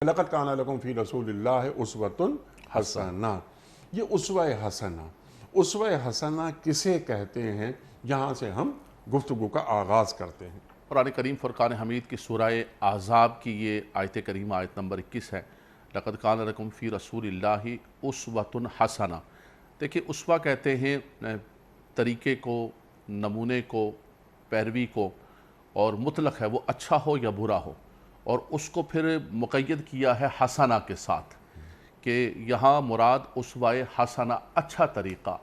لقد کان لکم فی رسول اللہ اسوۃ حسنہ۔ یہ اسوہ حسنہ کسے کہتے ہیں؟ یہاں سے ہم گفتگو کا آغاز کرتے ہیں۔ قرآن کریم فرقان حمید کی سورہ احزاب کی یہ آیت کریمہ آیت نمبر 21 ہے۔ لقد کان لکم فی رسول اللہ اسوۃ حسنہ۔ دیکھیں، اسوہ کہتے ہیں طریقے کو، نمونے کو، پیروی کو، اور مطلق ہے وہ اچھا ہو یا برا ہو، اور اس کو پھر مقید کیا ہے حسنہ کے ساتھ، کہ یہاں مراد اسوہ حسنہ اچھا طریقہ،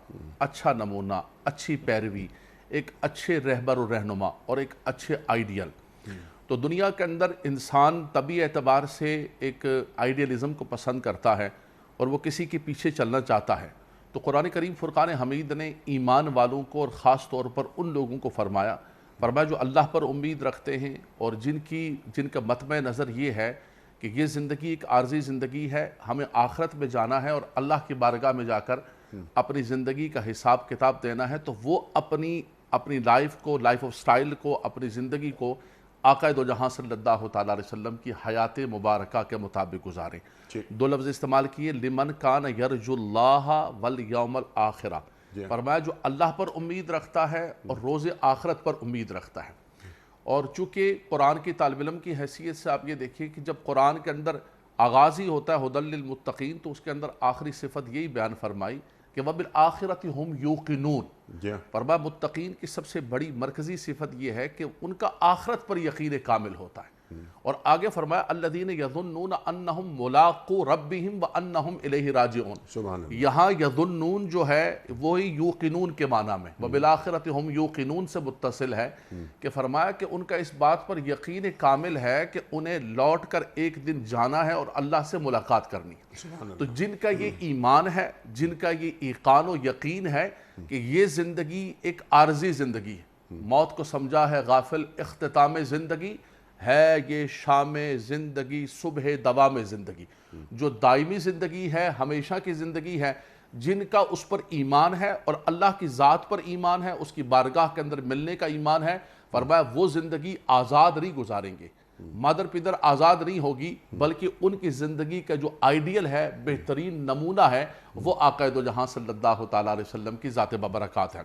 اچھا نمونہ، اچھی پیروی، ایک اچھے رہبر و رہنما اور ایک اچھے آئیڈیل۔ تو دنیا کے اندر انسان طبعی اعتبار سے ایک آئیڈیلزم کو پسند کرتا ہے اور وہ کسی کے پیچھے چلنا چاہتا ہے۔ تو قرآن کریم فرقان حمید نے ایمان والوں کو اور خاص طور پر ان لوگوں کو فرمایا جو اللہ پر امید رکھتے ہیں اور جن کا مطمع نظر یہ ہے کہ یہ زندگی ایک عارضی زندگی ہے، ہمیں آخرت میں جانا ہے اور اللہ کی بارگاہ میں جا کر اپنی زندگی کا حساب کتاب دینا ہے، تو وہ اپنی لائف آف سٹائل کو، اپنی زندگی کو آقا دو جہاں صلی اللہ تعالیٰ علیہ وسلم کی حیات مبارکہ کے مطابق گزاریں۔ دو لفظ استعمال کیے، لمن کان یرجو اللہ والیوم الآخرہ، فرمایا جو اللہ پر امید رکھتا ہے اور روز آخرت پر امید رکھتا ہے۔ اور چونکہ قرآن کی طالب علم کی حیثیت سے آپ یہ دیکھیں کہ جب قرآن کے اندر آغاز ہی ہوتا ہے ھدی للمتقین، تو اس کے اندر آخری صفت یہی بیان فرمائی کہ وَبِالْآخِرَةِ هُمْ يُوقِنُونَ۔ فرمایا متقین کی سب سے بڑی مرکزی صفت یہ ہے کہ ان کا آخرت پر یقین کامل ہوتا ہے۔ اور آگے فرمایا الذین یظنون انہم ملاقو ربہم وانہم الیہ راجعون۔ یہاں یظنون جو ہے وہی یوقنون کے معنی میں، وبالآخرۃ ہم یوقنون سے متصل ہے، کہ فرمایا کہ ان کا اس بات پر یقین کامل ہے کہ انہیں لوٹ کر ایک دن جانا ہے اور اللہ سے ملاقات کرنی ہے۔ تو جن کا یہ ایمان ہے، جن کا یہ ایقان و یقین ہے کہ یہ زندگی ایک عارضی زندگی ہے، موت کو سمجھا ہے غافل اختتام زندگی، ہے یہ شام زندگی صبح دوام زندگی، جو دائمی زندگی ہے، ہمیشہ کی زندگی ہے، جن کا اس پر ایمان ہے اور اللہ کی ذات پر ایمان ہے، اس کی بارگاہ کے اندر ملنے کا ایمان ہے، فرمایا وہ زندگی آزاد نہیں گزاریں گے، مادر پدر آزاد نہیں ہوگی، بلکہ ان کی زندگی کا جو آئیڈیل ہے، بہترین نمونہ ہے، وہ آقا دو جہاں صلی اللہ تعالیٰ علیہ وسلم کی ذات بابرکات ہے۔